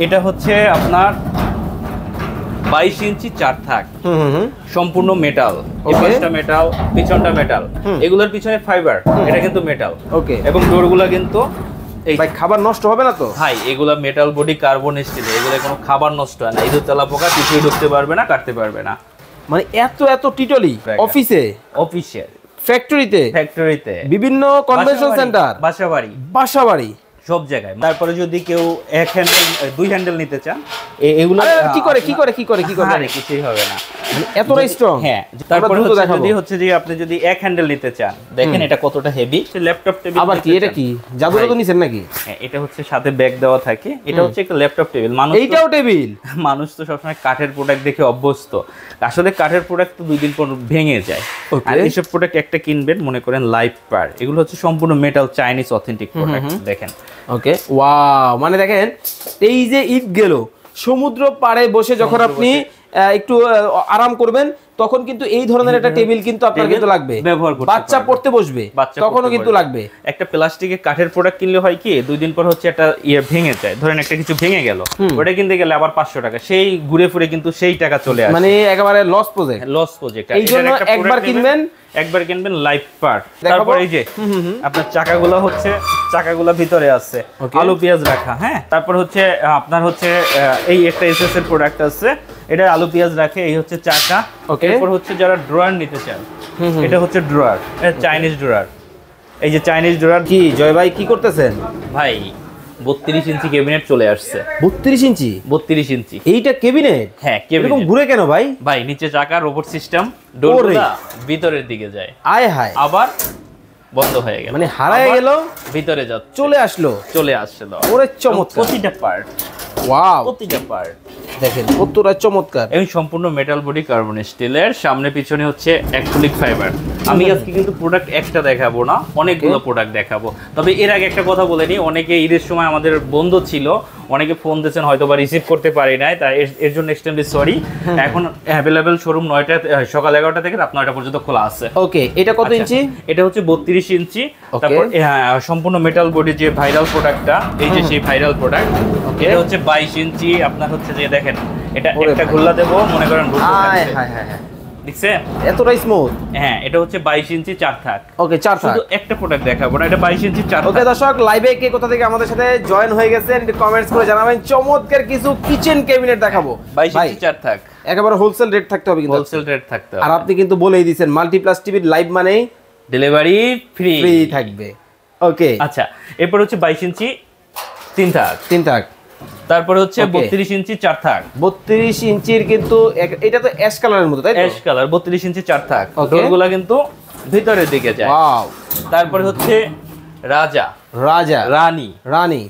এটা হচ্ছে আপনার 22 ইঞ্চি চার থাক, সম্পূর্ণ মেটাল। এই পাশটা মেটাল, পিছনটা মেটাল, এগুলোর পিছনে ফাইবার, এটা কিন্তু মেটাল। ওকে, এবং ডোরগুলো কিন্তু এই ভাই খাবার নষ্ট হবে না তো ভাই? এগুলা মেটাল বডি, কার্বন স্টিল, এগুলো কোনো খাবার নষ্ট হয় না। ইঁদুর তেলা পোকা কিছুই ঢুকতে পারবে না, কাটতে পারবে না। মানে এত এত টিটলি অফিসে, অফিসিয়াল, ফ্যাক্টরিতে, বিভিন্ন কনভেনশন সেন্টার, বাসাবাড়ি সব জায়গায়। তারপরে যদি কেউ এক হ্যান্ডেল, দুই হ্যান্ডেল নিতে চান, এগুলো কি করে কিছুই হবে না, এতটাই স্ট্রং। হ্যাঁ, তারপরে যদি হচ্ছে যে আপনি যদি এক হ্যান্ডেল নিতে চান, দেখেন এটা কতটা হেভি। Laptop table. আবার কি এটা কি জাদু তো নিছেন নাকি? হ্যাঁ, এটা হচ্ছে সাথে ব্যাগ দেওয়া থাকে। এটা হচ্ছে একটা ল্যাপটপ টেবিল। এইটাও টেবিল। মানুষ তো সবসময় কাঠের প্রোডাক্ট দেখে অভ্যস্ত। আসলে কাঠের প্রোডাক্ট তো 2 দিন পর ভেঙে যায়। আর এইসব প্রোডাক্ট একটা কিনবেন, মনে করেন লাইফ পার। এগুলো হচ্ছে সম্পূর্ণ মেটাল, চাইনিজ অথেন্টিক প্রোডাক্ট। দেখেন, ওকে, ওয়াও। মানে দেখেন, এই যে ঈদ গেল, সমুদ্র পাড়ে বসে যখন আপনি একটু আরাম করবেন, তখন কিন্তু এই ধরনের একটা টেবিল কিন্তু আপনার কিন্তু লাগবে। বাচ্চা পড়তে বসবে তখনও কিন্তু লাগবে। একটা প্লাস্টিকের কাঠের প্রোডাক্ট কিনলে হয় কি, 2 দিন পর হচ্ছে একটা ভেঙে যায়। ধরেন একটা কিছু ভেঙে গেল, ওটা কিনতে গেলে আবার 500 টাকা, সেই ঘুরে ফিরে কিন্তু সেই টাকা চলে আসে। মানে একেবারে লস প্রজেক্ট। এই জন্য একবার কিনবেন লাইফ পার্ট। তারপর এই যে আপনার চাকাগুলো ভিতরে আছে, আলু পেঁয়াজ রাখা। হ্যাঁ, তারপর হচ্ছে আপনার হচ্ছে এই একটা এসএস এর প্রোডাক্ট আছে, এটা আলু পেঁয়াজ রাখে। এই হচ্ছে চাকা। এরপর হচ্ছে যারা ড্রয়ার নিতে চান, এটা হচ্ছে ড্রয়ার, এটা চাইনিজ ড্রয়ার। এই যে চাইনিজ ড্রয়ার। কি জয় ভাই কি করতেছেন ভাই? 32 ইঞ্চি ক্যাবিনেট চলে আসছে। 32 ইঞ্চি? 32 ইঞ্চি এইটা ক্যাবিনেট? হ্যাঁ, ক্যাবিনেট। এরকম ঘুরে কেন ভাই? ভাই নিচে চাকা, রোবট সিস্টেম, ডোরগুলো ভিতরের দিকে যায়, আয় হায়, আবার বন্ধ হয়ে গেল, মানে হারায় গেল, ভিতরে যাচ্ছে, চলে আসলো। ওরে চমৎকার, প্রতিটা পার্ট। ওয়াও, প্রতিটা পার্ট দেখেন কতটা চমৎকার। এবং সম্পূর্ণ মেটাল বডি, কার্বন স্টিলের। সামনে পিছনে হচ্ছে অ্যাক্রিলিক ফাইবার। আমি আজকে কিন্তু প্রোডাক্ট একটা দেখাবো না, অনেকগুলো প্রোডাক্ট দেখাবো। তবে এর আগে একটা কথা বলে নিই, অনেকে ঈদের সময় আমাদের বন্ধ ছিল, অনেকে ফোন দিয়েছেন, হয়তো বা রিসিভ করতে পারি নাই, তাই এর জন্য এক্সট্রিমলি সরি। এখন অ্যাভেলেবেল শোরুম 9টা, সকাল 11টা থেকে রাত 9টা পর্যন্ত খোলা আছে। ওকে, এটা কত ইঞ্চি? এটা হচ্ছে 32 ইঞ্চি। তারপর সম্পূর্ণ মেটাল বডি, যে ভাইরাল প্রোডাক্টটা, এই যে সেই ভাইরাল প্রোডাক্ট। এটা হচ্ছে 22 ইঞ্চি। আপনার হচ্ছে যে দেখেন, এটা একটা ঘুল্লা দেবো, মনে করেন দেখছেন এতটাই স্মুথ। হ্যাঁ, এটা হচ্ছে 22 ইঞ্চি চার থাক। ওকে, চার থাক। শুধু একটা প্রোডাক্ট দেখাবো না, এটা 22 ইঞ্চি চার থাক। ওকে দর্শক, লাইভে কে কোথা থেকে আমাদের সাথে জয়েন হয়ে গেছেন কমেন্টস করে জানাবেন। চমৎকার কিছু কিচেন ক্যাবিনেট দেখাবো। 22 ইঞ্চি চার থাক, একেবারে হোলসেল রেট থাকতে হবে কিন্তু। হোলসেল রেট থাকতে হবে। আর আপনি কিন্তু বলেই দিয়েছেন মাল্টিপ্লাস টিভির লাইভ মানেই ডেলিভারি ফ্রি থাকবে। ওকে, আচ্ছা, এরপর হচ্ছে 22 ইঞ্চি তিন থাক। তারপরে হচ্ছে 32 ইঞ্চি চার থাক। 32 ইঞ্চির কিন্তু এটা তো অ্যাশ কালারের মতো, তাই তো? অ্যাশ কালার, 32 ইঞ্চি চার থাক। ডোরগুলো কিন্তু ভিতরের দিকে যায়। ওয়াও। তারপরে হচ্ছে রানী।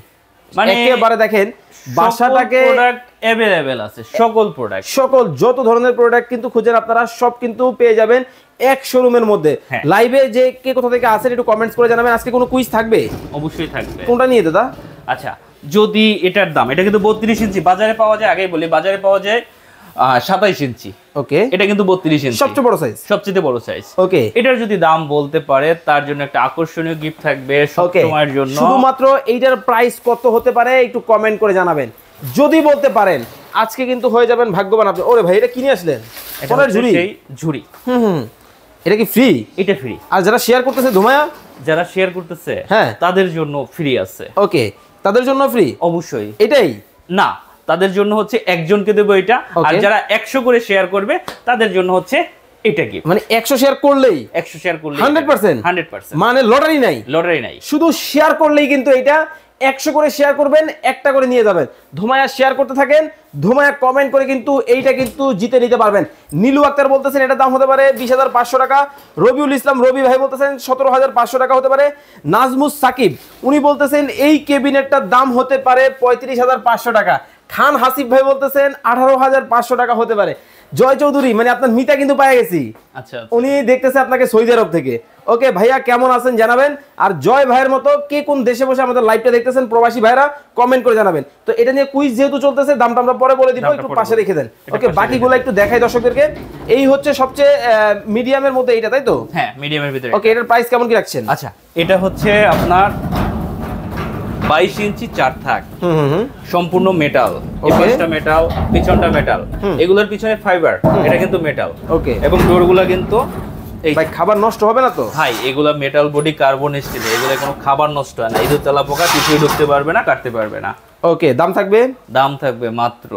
মানে একেবারে দেখেন, বাসাটাকে প্রোডাক্ট अवेलेबल আছে, সকল যত ধরনের প্রোডাক্ট কিন্তু খুঁজেন আপনারা, সব কিন্তু পেয়ে যাবেন এক শোরুমের মধ্যে। লাইভে যে কে কোথা থেকে আসেন একটু কমেন্টস করে জানাবেন। আজকে কোনো কুইজ থাকবে? অবশ্যই থাকবে। কোনটা নিয়ে দাদা? আচ্ছা, যদি এটার দাম, এটা কিন্তু 32 ইঞ্চি বাজারে পাওয়া যায়, আগেই বলি বাজারে পাওয়া যায় 27 ইঞ্চি। ওকে, এটা কিন্তু 32 ইঞ্চি, সবচেয়ে বড় সাইজ। ওকে, এটার যদি দাম বলতে পারে, তার জন্য একটা আকর্ষণীয় গিফট থাকবে সবসময়ের জন্য। শুধুমাত্র এইটার প্রাইস কত হতে পারে একটু কমেন্ট করে জানাবেন। যদি বলতে পারেন, আজকে কিন্তু হয়ে যাবেন ভাগ্যবান আপনি। ওরে ভাই, এটা কিনে আসলেন? এটা ঝুড়ি। এটা কি ফ্রি? এটা ফ্রি। আর যারা শেয়ার করতেছে, যারা শেয়ার করতেছে, হ্যাঁ, তাদের জন্য ফ্রি আছে। ওকে, তাদের জন্য ফ্রি অবশ্যই। এটাই না, তাদের জন্য হচ্ছে একজনকে দেবো এটা, আর যারা 100 করে শেয়ার করবে তাদের জন্য হচ্ছে এটা কি, মানে 100 শেয়ার করলেই 100% মানে লটারি নাই, শুধু শেয়ার করলেই কিন্তু এটা 100 করে শেয়ার করবেন, একটা করে নিয়ে যাবেন। ধুমায়া শেয়ার করতে থাকেন, ধুমায়া কমেন্ট করে কিন্তু এইটা কিন্তু জিতে নিতে পারবেন। নীলু আক্তার বলতেছেন এটার দাম হতে পারে 20,500 টাকা। রবিউল ইসলাম রবি ভাই বলতেছেন 17,500 টাকা হতে পারে। নাজমুস সাকিব উনি বলতেছেন এই ক্যাবিনেটটার দাম হতে পারে 35,500 টাকা। খান হাসিব ভাই বলতেছেন 18,500 টাকা হতে পারে। জয় চৌধুরী, মানে আপনার মিতা কিন্তু পেয়ে গেছি। আচ্ছা, উনি দেখতেছে আপনাকে সৌদি আরব থেকে। ওকে ভাইয়া, কেমন আছেন জানাবেন। আর জয় ভাইয়ের মতো কে কোন দেশে বসে আমাদের লাইভটা দেখতেছেন, প্রবাসী ভাইরা কমেন্ট করে জানাবেন। তো এটা নিয়ে কুইজ যেহেতু চলতেছে, দামটা আমরা পরে বলে দিব, একটু পাশে রেখে দেন। ওকে, বাকিগুলো একটু দেখাই দর্শকদেরকে। এই হচ্ছে সবচেয়ে মিডিয়ামের মধ্যে এটা, তাই তো? হ্যাঁ, মিডিয়ামের ভিতরে। ওকে, এটার প্রাইস কেমন কি রাখছেন? আচ্ছা, এটা হচ্ছে আপনার 22 ইঞ্চি 4 থাক, সম্পূর্ণ মেটাল, পাশটা মেটাল, পিছনটা মেটাল, এগুলোর পিছনে ফাইবার, এটা কিন্তু মেটাল। ওকে, এবং ডোরগুলো কিন্তু ভাই খাবার নষ্ট হবে না তো? ভাই এগুলা মেটাল বডি, কার্বন স্টিল, এগুলো কোনো খাবার নষ্ট হয় না, ইঁদুর তেলা পোকা কিছুই ঢুকতে পারবে না, কাটতে পারবে না। ওকে, দাম থাকবে? দাম থাকবে মাত্র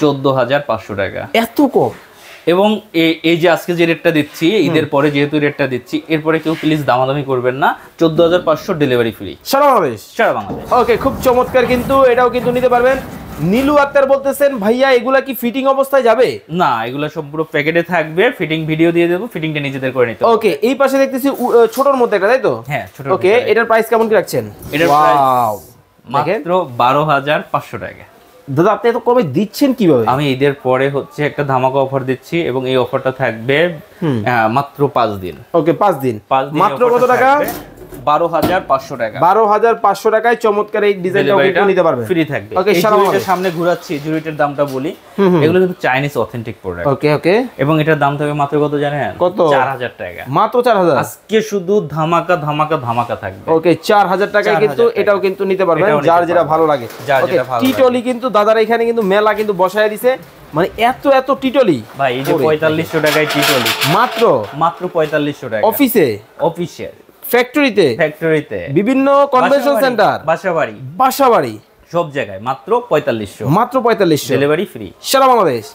14,500 টাকা। এত কম? এবং এই যে আজকে যে রেটটা দিচ্ছি, ঈদের পরে যেহেতু রেটটা দিচ্ছি, এরপরে কেউ প্লিজ দামাদামি করবেন না। 14,500 ডেলিভারি ফ্রি সারা বাংলাদেশ। সারা বাংলাদেশ। ওকে, খুব চমৎকার, কিন্তু এটাও কিন্তু নিতে পারবেন। নীলু আক্তার বলতেছেন ভাইয়া এগুলা কি ফিটিং অবস্থায় যাবে? না, এগুলো সব পুরো প্যাকেটে থাকবে, ফিটিং ভিডিও দিয়ে দেবো, ফিটিংটা নিজেদের করে নিতে। ওকে, এই পাশে দেখতেছি ছোটর মধ্যে একটা, তাই তো? হ্যাঁ, ছোট। ওকে, এটার প্রাইস কেমন কি রাখছেন? এটার প্রাইস মাত্র 12,500 টাকা। দাদা আপনি এত কমে দিচ্ছেন কিভাবে? আমি ঈদের পরে হচ্ছে একটা ধামাকা অফার দিচ্ছি, এবং এই অফারটা থাকবে মাত্র 5 দিন। ওকে, 5 দিন। মাত্র কত টাকা? 12,500 টাকা। 12,500 টাকায় চমৎকার এই ডিজাইনটাও কিন্তু নিতে পারবেন, ফ্রি থাকবে। ওকে, এই জুরিটার সামনে ঘোরাচ্ছি, জুরিটার দামটা বলি, এগুলো কিন্তু চাইনিজ অথেন্টিক প্রোডাক্ট। ওকে ওকে, এবং এটার দাম থাকবে মাত্র কত জানেন? কত? 4,000 টাকা। মাত্র 4,000? আজকে শুধু ধামাকা ধামাকা ধামাকা থাকবে। ওকে, 4,000 টাকায় কিন্তু এটাও কিন্তু নিতে পারবেন, যার যেটা ভালো লাগে। ওকে, টিটলি কিন্তু দাদারা এখানে কিন্তু মেলা কিন্তু বসায় দিছে, মানে এত এত টিটলি ভাই। এই যে 4500 টাকায় টিটলি, মাত্র 4500 টাকা। অফিসে, ফ্যাক্টরিতে, বিভিন্ন কনভেনশন সেন্টার, বাসাবাড়ি সব জায়গায় মাত্র 4500। মাত্র 4500, ডেলিভারি ফ্রি সারা বাংলাদেশ।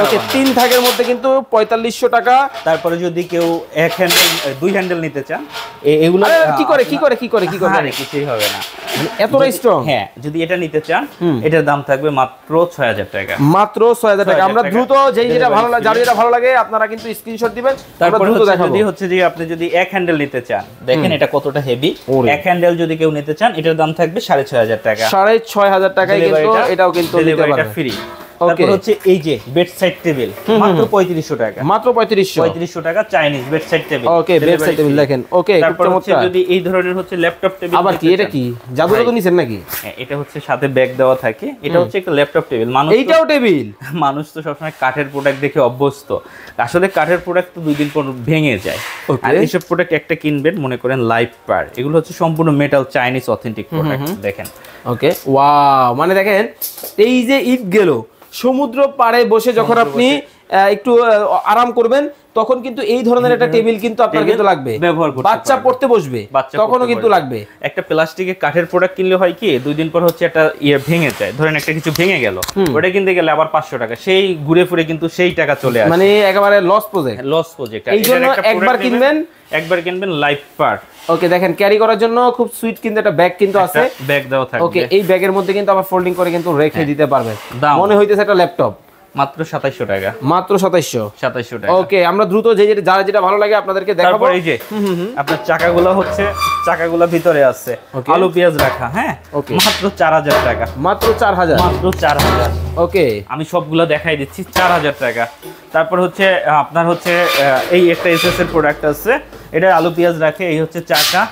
ওকে, 3 থাকের মধ্যে কিন্তু 4500 টাকা। তারপরে যদি কেউ এক হ্যান্ডেল, 2 হ্যান্ডেল নিতে চান, এগুলো কি করে কিছুই হবে না, এতটা স্ট্রং। হ্যাঁ, যদি এটা নিতে চান, এটার দাম থাকবে মাত্র 6000 টাকা। মাত্র 6000 টাকা। আমরা দ্রুত যেটা ভালো লাগে, যার যেটা ভালো লাগে আপনারা কিন্তু স্ক্রিনশট দিবেন, তারপর যদি হচ্ছে যে আপনি যদি এক হ্যান্ডেল নিতে চান, দেখেন এটা কতটা হেভি। এক হ্যান্ডেল যদি কেউ নিতে চান, এটার দাম থাকবে 6500 টাকা। 6500 টাকায় কিন্তু এটাও কিন্তু নিতে পারবেন, ফ্রি। তারপর হচ্ছে এই যে বেডসাইড টেবিল, মাত্র 3500 টাকা। মাত্র 3500 টাকা, চাইনিজ বেডসাইড টেবিল। ওকে, বেডসাইড টেবিল দেখেন। ওকে, তারপর হচ্ছে যদি এই ধরনের হচ্ছে ল্যাপটপ টেবিল। আবার কি এটা? কি জাদুটা তো নিছেন নাকি? হ্যাঁ, এটা হচ্ছে সাথে ব্যাগ দেওয়া থাকে, এটা হচ্ছে একটা ল্যাপটপ টেবিল। এইটাও টেবিল। মানুষ তো সবসময় কাঠের প্রোডাক্ট দেখে অভ্যস্ত, আসলে কাঠের প্রোডাক্ট তো 2 দিন পর ভেঙে যায়। আর এইসব প্রোডাক্ট একটা কিনবেন, মনে করেন লাইফ পার, এগুলো হচ্ছে সম্পূর্ণ মেটাল, চাইনিজ অথেন্টিক প্রোডাক্ট। দেখেন, ওকে, ওয়াও, মানে দেখেন এই যে ঈদ গেল, সমুদ্র পাড়ে বসে যখন আপনি একটু আরাম করবেন, তখন কিন্তু এই ধরনের একটা টেবিল কিন্তু আপনার কিন্তু লাগবে, ব্যবহার করতে বাচ্চা পড়তে বসবে তখনও কিন্তু লাগবে। একটা প্লাস্টিকের কাঠের প্রোডাক্ট কিনলে হয় কি, 2 দিন পর হচ্ছে একটা ভেঙে যায়, ধরেন একটা কিছু ভেঙে গেল, ওটা কিনতে গেলে আবার 500 টাকা, সেই ঘুরে ফিরে কিন্তু সেই টাকা চলে আসে, মানে একেবারে লস প্রজেক্ট। এই জন্য একবার কিনবেন লাইফ পার্ট। ওকে, দেখেন ক্যারি করার জন্য খুব সুইট কিন্তু একটা ব্যাগ কিন্তু আছে, ব্যাগ দেওয়া থাকবে। ওকে, এই ব্যাগের মধ্যে কিন্তু আবার ফোল্ডিং করে কিন্তু রেখে দিতে পারবেন। মনে হইতেছে একটা ল্যাপটপ, মাত্র 2700 টাকা। মাত্র 2700 টাকা। ওকে, আমরা দ্রুত যারা যেটা ভালো লাগে আপনাদেরকে দেখাবো। তারপর এই যে আপনার চাকাগুলো ভিতরে আছে, আলু পেঁয়াজ রাখা। হ্যাঁ, মাত্র 4000 টাকা। মাত্র 4000। ওকে, আমি সবগুলো দেখাই দিচ্ছি, 4000 টাকা। তারপর হচ্ছে আপনার হচ্ছে এই একটা এসএস এর প্রোডাক্ট আছে, এটা আলু পেঁয়াজ রাখে, এই হচ্ছে চাকা,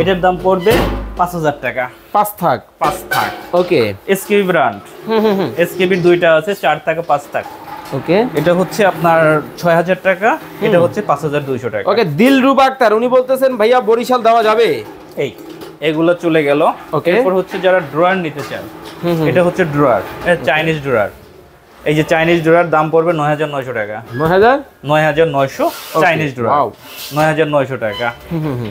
এটার দাম পড়বে 5000 টাকা। 5 থাক। ওকে, এসকেবি ব্র্যান্ড। এসকেবির 2টা আছে, 4 টাকা 5 টাকা। ওকে, এটা হচ্ছে আপনার 6000 টাকা, এটা হচ্ছে 5200 টাকা। ওকে, দিলরুবা আক্তার উনি বলতেছেন ভাইয়া বরিশাল দেওয়া যাবে? এগুলো চলে গেল। এরপর হচ্ছে যারা ড্রয়ার নিতে চান, এটা হচ্ছে ড্রয়ার, এটা চাইনিজ ড্রয়ার। এই যে চাইনিজ ড্রয়ার দাম পড়বে 9900 টাকা। 9900 চাইনিজ ড্রয়ার, 9900 টাকা।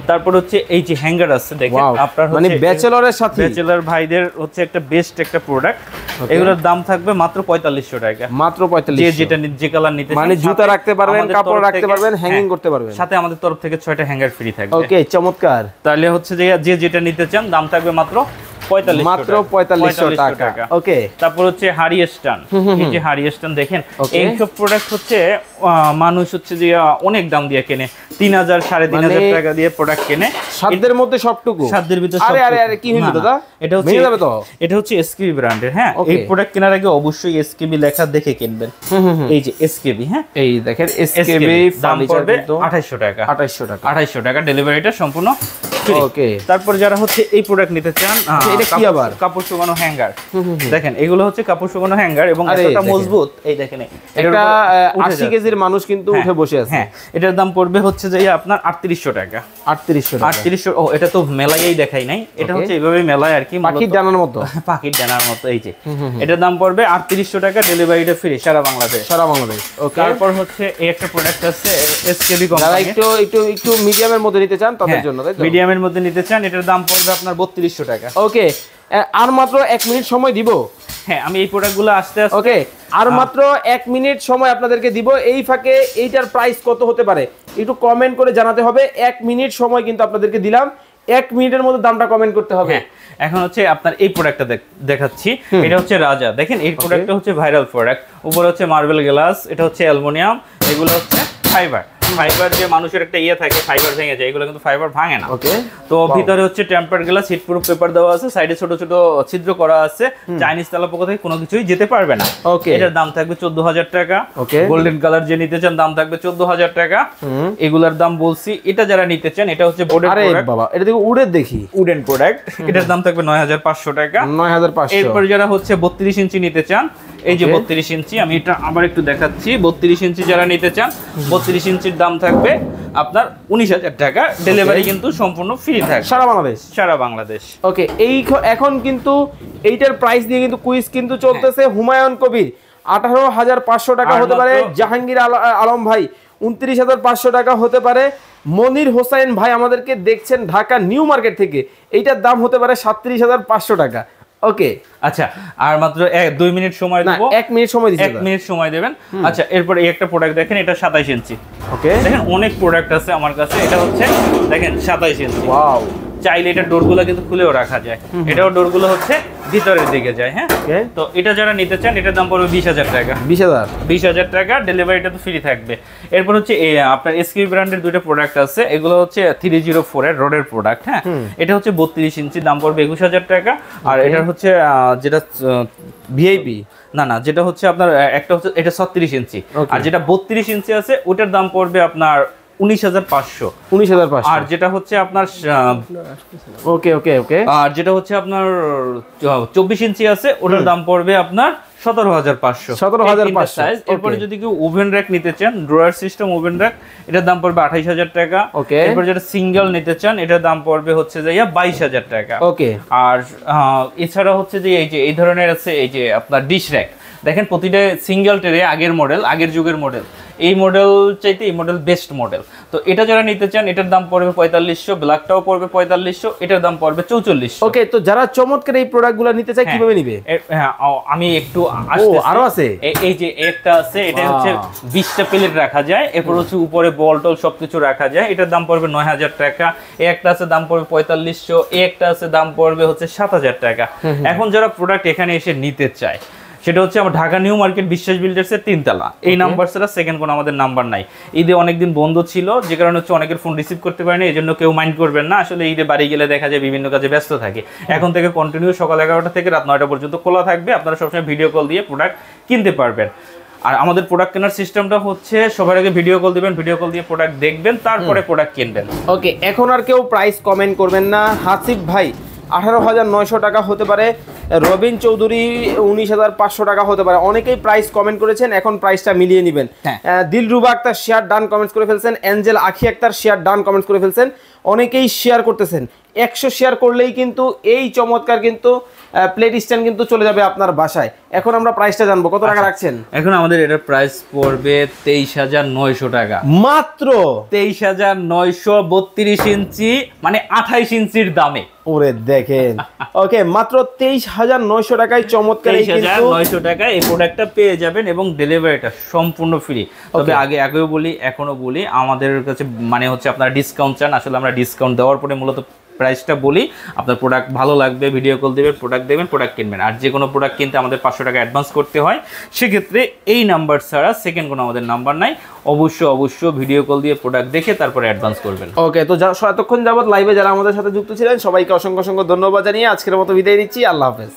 তারপর হচ্ছে এই যে হ্যাঙ্গার আছে, দেখেন আপনার মানে ব্যাচেলরের সাথে, ব্যাচেলর ভাইদের হচ্ছে একটা বেস্ট একটা প্রোডাক্ট। এগুলোর দাম থাকবে মাত্র 4500 টাকা। মাত্র 4500, যে কালার নিতে চান, মানে জুতা রাখতে পারবেন, কাপড় রাখতে পারবেন, হ্যাঙ্গিং করতে পারবেন, সাথে আমাদের তরফ থেকে 6টা হ্যাঙ্গার ফ্রি থাকবে। ওকে, চমৎকার। তাহলে হচ্ছে যে যেটা নিতে চান, দাম থাকবে মাত্র 4500 টাকা। ওকে, তারপর হচ্ছে হাড়ি স্ট্যান্ড। এই যে হাড়ি স্ট্যান্ড দেখেন, এইসব প্রোডাক্ট হচ্ছে মানুষ হচ্ছে যে অনেক দাম দিয়ে কেনে, 3000 3500 টাকা দিয়ে প্রোডাক্ট কেনে, সাধ্যের মধ্যে সবটুকু, সাধ্যের ভিতর। আরে কি হইলো দাদা? এটা হচ্ছে এসকেবি ব্র্যান্ডের। হ্যাঁ, এই প্রোডাক্ট কেনার আগে অবশ্যই এসকেবি লেখা দেখে কিনবেন। এই যে এসকেবি, হ্যাঁ, এই দেখেন এসকেবি, দাম পড়বে 2800 টাকা। 2800 টাকা। ডেলিভারিটা সম্পূর্ণ ওকে তারপর যারা হচ্ছে এই প্রোডাক্ট নিতে চান, এটা কি আবার কাপড় শুকানো হ্যাঙ্গার, দেখেন এগুলো হচ্ছে কাপড় শুকানো হ্যাঙ্গার এবং এতটা মজবুত, এই দেখেন এটা 80 কেজির মানুষ কিন্তু উঠে বসে আছে। হ্যাঁ, এটার দাম পড়বে হচ্ছে যে আপনার 3800 টাকা। 3800। ও এটা তো মেলায়ই দেখাই নাই, এটা হচ্ছে এইভাবে মেলায় আর কি, পাখির ডানার মতো, পাখির ডানার মতো। এই যে এটার দাম পড়বে 3800 টাকা, ডেলিভারিটা ফ্রি সারা বাংলাদেশ। ওকে। তারপর হচ্ছে এই একটা প্রোডাক্ট আছে এসকেবি কোম্পানি, যারা একটু মিডিয়ামের মধ্যে নিতে চান তাদের জন্য, তাই তো? মিডিয়ামের মধ্যে নিতে চান, এটার দাম পড়বে আপনার 3200 টাকা। ওকে, আর মাত্র 1 মিনিট সময় দিব। হ্যাঁ, আমি এই প্রোডাক্টগুলো আস্তে আস্তে, ওকে, আর মাত্র 1 মিনিট সময় আপনাদেরকে দিব। এই ফাঁকে এইটার প্রাইস কত হতে পারে একটু কমেন্ট করে জানাতে হবে। 1 মিনিট সময় কিন্তু আপনাদেরকে দিলাম, 1 মিনিটের মধ্যে দামটা কমেন্ট করতে হবে। এখন হচ্ছে আপনার এই প্রোডাক্টটা দেখাচ্ছি, এটা হচ্ছে রাজা। দেখেন এই প্রোডাক্টটা হচ্ছে ভাইরাল প্রোডাক্ট, উপরে হচ্ছে মার্বেল গ্লাস, এটা হচ্ছে অ্যালুমিনিয়াম, এগুলো হচ্ছে ফাইবার। যে মানুষের একটা ইয়ে থাকে ফাইবার ভেঙে যায়, এগুলো কিন্তু ফাইবার ভাঙে না। ওকে, তো ভিতরে হচ্ছে tempered glass, heat proof paper দেওয়া আছে, সাইডে ছোট ছোট ছিদ্র করা আছে, চাইনিজ তেলাপোকা থেকে কোনো কিছুই যেতে পারবে না। ওকে, এটার দাম থাকবে 14000 টাকা। ওকে, গোল্ডেন কালার যে নিতে চান দাম থাকবে 14000 টাকা। এগুলার দাম বলছি, এটা যারা নিতে চান এটা হচ্ছে বোর্ডের প্রোডাক্ট। আরে বাবা, এটা দেখো উডের, দেখি উডেন প্রোডাক্ট, এটার দাম থাকবে 9500 টাকা। 9500। এরপর যারা হচ্ছে 32 ইঞ্চি নিতে চান, এই যে 32 ইঞ্চি, আমি এটা আবার একটু দেখাচ্ছি। 32 ইঞ্চি যারা নিতে চান, 32 ইঞ্চির দাম থাকবে আপনার 19000 টাকা, ডেলিভারি কিন্তু সম্পূর্ণ ফ্রি থাকবে সারা বাংলাদেশ। ওকে, এখন কিন্তু এইটার প্রাইস দিয়ে কিন্তু কুইজ কিন্তু চলতেছে। হুমায়ুন কবির 18500 টাকা হতে পারে, জাহাঙ্গীর আলম ভাই 29500 টাকা হতে পারে, মনির হোসেন ভাই আমাদেরকে দেখছেন ঢাকা নিউ মার্কেট থেকে, এইটার দাম হতে পারে 37500 টাকা। ওকে, আচ্ছা, আর মাত্র 2 মিনিট সময় দেব। 1 মিনিট সময় দিচ্ছি, 1 মিনিট সময় দেবেন। আচ্ছা, এরপর এই একটা প্রোডাক্ট দেখেন, এটা 27 ইঞ্চি। ওকে, দেখেন অনেক প্রোডাক্ট আছে আমার কাছে, এটা হচ্ছে দেখেন 27 ইঞ্চি। ওয়াও, চাইলে এটা ডোরগুলো কিন্তু খুলেও রাখা যায়, এটাও ডোরগুলো হচ্ছে ভিতরের দিকে যায়। হ্যাঁ, তো এটা যারা নিতে চান এটার দাম পড়বে 20000 টাকা। 20000 টাকা, ডেলিভারিটা তো ফ্রি থাকবে। এরপর হচ্ছে আপনার এসকেবি ব্র্যান্ডের দুইটা প্রোডাক্ট আছে, এগুলো হচ্ছে 304 এর রোডের প্রোডাক্ট। হ্যাঁ, এটা হচ্ছে 32 ইঞ্চি, দাম পড়বে 21000 টাকা। আর এটা হচ্ছে যেটা ভিআইপি না, যেটা হচ্ছে আপনার একটা হচ্ছে এটা 36 ইঞ্চি, আর যেটা 32 ইঞ্চি আছে ওটার দাম পড়বে আপনার 19500। আর যেটা হচ্ছে আপনার ওকে ওকে ওকে, আর যেটা হচ্ছে আপনার 24 ইঞ্চি আছে ওটার দাম পড়বে আপনার 17500। 17500 সাইজ। এরপরে যদি কেউ ওভেন র‍্যাক নিতে চান, ড্রয়ার সিস্টেম ওভেন র‍্যাক, এটার দাম পড়বে 28000 টাকা। ওকে, এরপর যেটা সিঙ্গেল নিতে চান এটার দাম পড়বে হচ্ছে যে 22000 টাকা। ওকে, আর এছাড়া হচ্ছে যে এই ধরনের আছে, এই যে আপনার ডিশ র‍্যাক, দেখেন প্রতিটা সিঙ্গেল ট্রে আগের যুগের মডেল, এই মডেল চাইতে এই মডেল বেস্ট মডেল। তো এটা যারা নিতে চান এটার দাম পড়বে 4500, ব্ল্যাকটাও পড়বে 4500, এটার দাম পড়বে 4400। ওকে, তো যারা চমৎকার এই প্রোডাক্টগুলো নিতে চায় কিভাবে নিবে? হ্যাঁ, আমি একটু আরো আছে, এই যে একটা আছে, এটা হচ্ছে 20টা প্লেট রাখা যায়, এরপর হচ্ছে উপরে বল টল সবকিছু রাখা যায়, এটার দাম পড়বে 9000 টাকা। এই একটা আছে দাম পড়বে 4500, এই একটা আছে দাম পড়বে হচ্ছে 7000 টাকা। এখন যারা প্রোডাক্ট এখানে এসে নিতে চায় সেটা হচ্ছে আমার ঢাকা নিউ মার্কেট বিশ্বাস বিল্ডার্সের 3 তলা, এই নাম্বার ছাড়া সেকেন্ড কোনো আমাদের নাম্বার নাই। ঈদে অনেকদিন বন্ধ ছিল, যে কারণে হচ্ছে অনেকের ফোন রিসিভ করতে পারেনি, এই জন্য কেউ মাইন্ড করবেন না। আসলে ঈদে বাড়ি গেলে দেখা যায় বিভিন্ন কাজে ব্যস্ত থাকে। এখন থেকে কন্টিনিউ সকাল 11টা থেকে রাত 9টা পর্যন্ত খোলা থাকবে, আপনারা সবসময় ভিডিও কল দিয়ে প্রোডাক্ট কিনতে পারবেন। আর আমাদের প্রোডাক্ট কেনার সিস্টেমটা হচ্ছে সবার আগে ভিডিও কল দিবেন, ভিডিও কল দিয়ে প্রোডাক্ট দেখবেন, তারপরে প্রোডাক্ট কিনবেন। ওকে, এখন আর কেউ প্রাইস কমেন্ট করবেন না। হাসিফ ভাই 18900 টাকা হতে পারে, রবিন চৌধুরী 19500 টাকা হতে পারে। অনেকেই প্রাইস কমেন্ট করেছেন, এখন প্রাইসটা মিলিয়ে নেবেন। Dilruba Akhtar share done comments করে ফেলছেন, অ্যাঞ্জেল আখি আক্তার শেয়ার ডান কমেন্টস করে ফেলছেন। অনেকেই শেয়ার করতেছেন, 100 শেয়ার করলেই কিন্তু এই চমৎকার কিন্তু প্লেট স্ট্যান্ড কিন্তু চলে যাবে আপনার বাসায়। এখন আমরা প্রাইসটা জানবো, কত টাকা রাখছেন? এখন আমাদের এটার প্রাইস পড়বে 23900 টাকা, মাত্র 23900, 32 ইঞ্চি মানে 28 ইঞ্চির দামে। ওরে দেখেন, ওকে, মাত্র 23900 টাকায় চমৎকার 23900 টাকায় এই প্রোডাক্টটা পেয়ে যাবেন এবং ডেলিভারিটা সম্পূর্ণ ফ্রি। তবে আগেও বলি, এখনো বলি, আমাদের কাছে মানে হচ্ছে আপনারা ডিসকাউন্ট চান, আসলে আমরা ডিসকাউন্ট দেওয়ার পরে মূলত প্রাইসটা বলি। আপনার প্রোডাক্ট ভালো লাগবে, ভিডিও কল দেবেন, প্রোডাক্ট দেবেন, প্রোডাক্ট কিনবেন। আর যে কোনো প্রোডাক্ট কিনতে আমাদের 500 টাকা অ্যাডভান্স করতে হয়, সেক্ষেত্রে এই নাম্বার ছাড়া সেকেন্ড কোনো আমাদের নাম্বার নাই। অবশ্যই ভিডিও কল দিয়ে প্রোডাক্ট দেখে তারপরে অ্যাডভান্স করবেন। ওকে, তো এতক্ষণ যাবত লাইভে যারা আমাদের সাথে যুক্ত ছিলেন সবাইকে অসংখ্য ধন্যবাদ জানিয়ে আজকের মতো বিদায় নিচ্ছি। আল্লাহ হাফেজ।